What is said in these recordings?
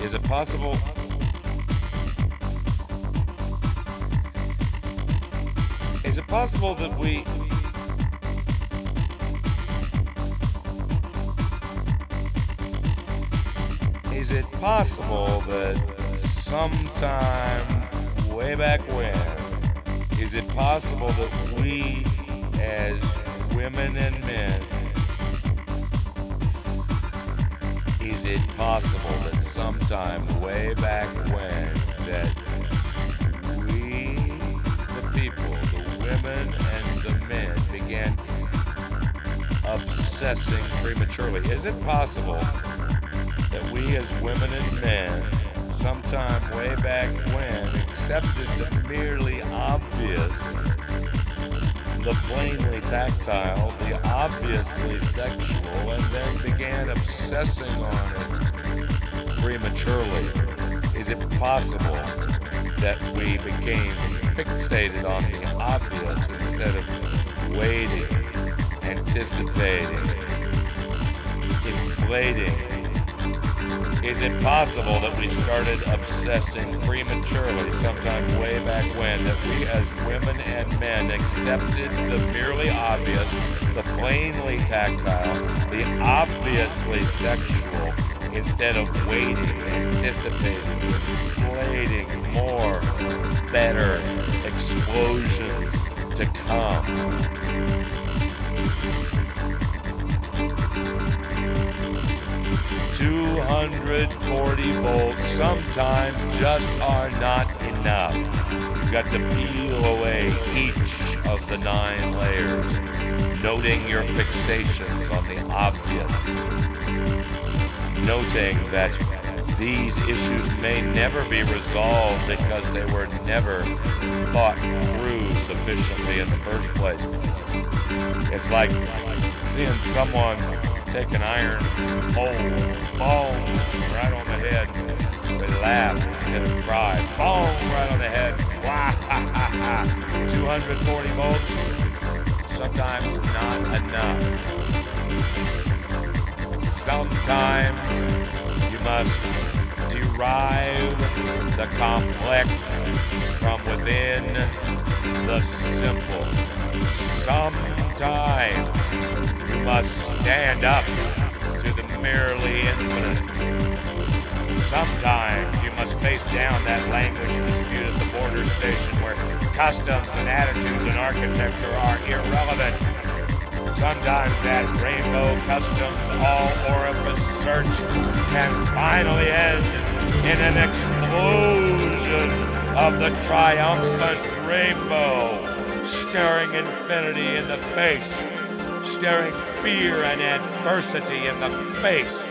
Is it possible? Is it possible that is it possible that sometime way back when, is it possible that we as women and men, is it possible that sometime way back when that we, the people, the women and the men began obsessing prematurely? Is it possible that we as women and men, sometime way back when, accepted the merely obvious, the plainly tactile, the obviously sexual, and then began obsessing on it prematurely? Is it possible that we became fixated on the obvious instead of waiting, anticipating, inflating? Is it possible that we started obsessing prematurely, sometime way back when, that we as women and men accepted the merely obvious, the plainly tactile, the obviously sexual, instead of waiting, anticipating, inflating more, better explosions to come? 240 volts sometimes just are not enough. You've got to peel away each of the 9 layers, noting your fixations on the obvious, noting that these issues may never be resolved because they were never thought through sufficiently in the first place. It's like seeing someone take an iron pole, boom, right on the head. We laugh instead of cry. Boom, right on the head. Wow, 240 volts, sometimes not enough. Sometimes you must derive the complex from within the simple. Sometimes you must stand up to the merely infinite. Sometimes you must face down that language dispute at the border station where customs and attitudes and architecture are irrelevant. Sometimes that rainbow customs all-orifice search can finally end in an explosion of the triumphant rainbow, staring infinity in the face, staring fear and adversity in the face,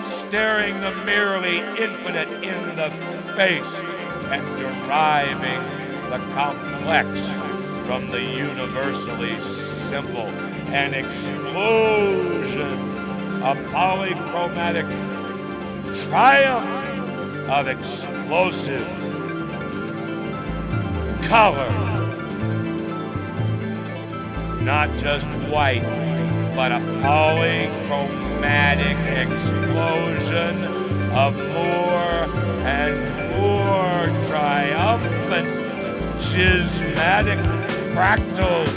staring the merely infinite in the face, and deriving the complex from the universally simple. An explosion, a polychromatic triumph of explosive color. Not just white, but a polychromatic explosion of more and more triumphant, schismatic fractals,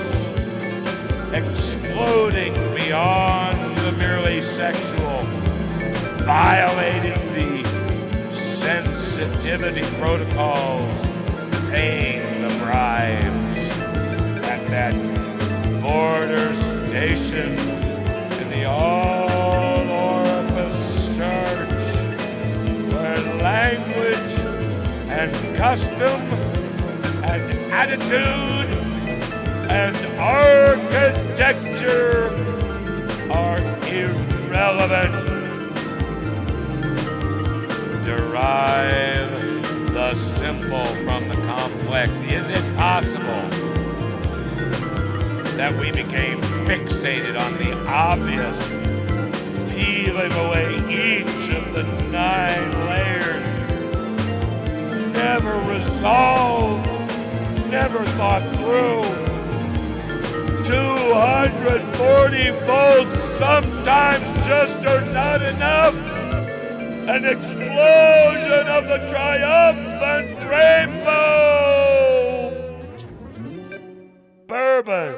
exploding beyond the merely sexual, violating the sensitivity protocols, paying the bribes at that border station in the all-orifice search, where language and custom and attitude and architecture are irrelevant. Derive the simple from the complex. Is it possible that we became fixated on the obvious, peeling away each of the 9 layers, never resolved, never thought through? 240 volts sometimes just are not enough. An explosion of the triumphant rainbow. Bourbon.